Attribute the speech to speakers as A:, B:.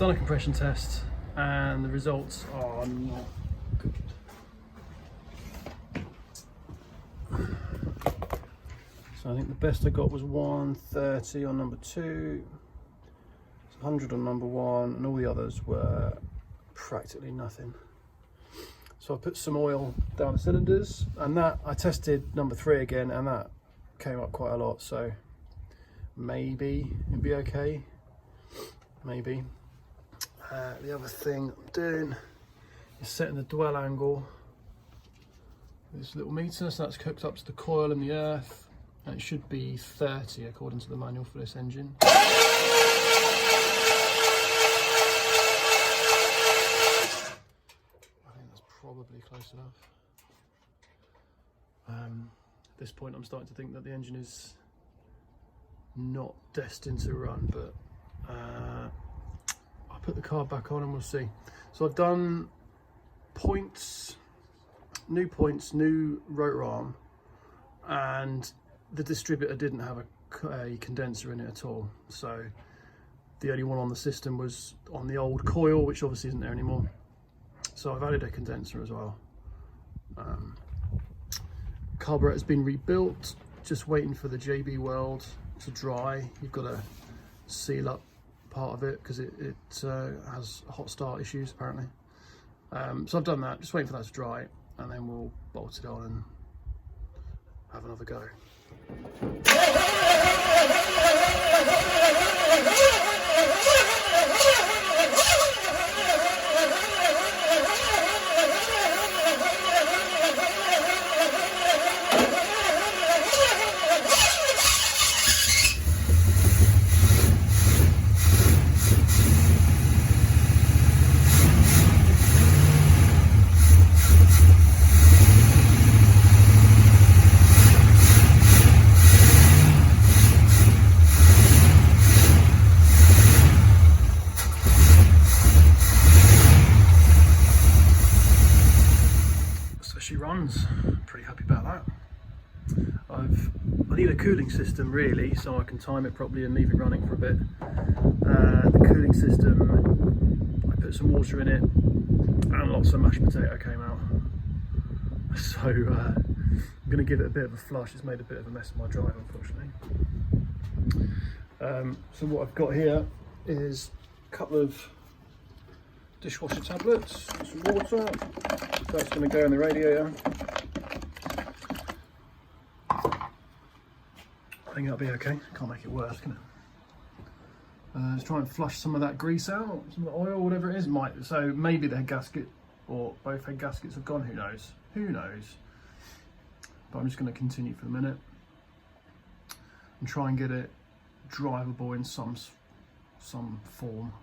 A: done a compression test and the results are not good. So I think the best I got was 130 on number 2, 100 on number 1, and all the others were practically nothing. So I put some oil down the cylinders, and that I tested number 3 again, and that came up quite a lot. So maybe it'd be okay. Maybe. The other thing I'm doing is setting the dwell angle. This little meter, so that's hooked up to the coil in the earth. And it should be 30 according to the manual for this engine. I think that's probably close enough. At this point I'm starting to think that the engine is not destined to run, but I'll put the car back on and we'll see. So I've done points, new rotor arm, and the distributor didn't have a condenser in it at all, so the only one on the system was on the old coil, which obviously isn't there anymore. So I've added a condenser as well. Carburetor's been rebuilt, just waiting for the JB weld to dry. You've got to seal up part of it because it has hot start issues apparently. So I've done that, just waiting for that to dry, and then we'll bolt it on and have another go. She runs, pretty happy about that. I need a cooling system really, so I can time it properly and leave it running for a bit. The cooling system, I put some water in it and lots of mashed potato came out. So I'm going to give it a bit of a flush. It's made a bit of a mess of my drive, unfortunately. So what I've got here is a couple of dishwasher tablets, some water. That's going to go in the radiator. I think that'll be okay. Can't make it worse, can it? Let's try and flush some of that grease out, some of the oil, whatever it is. So maybe the head gasket or both head gaskets have gone. Who knows? Who knows? But I'm just going to continue for the minute and try and get it drivable in some form.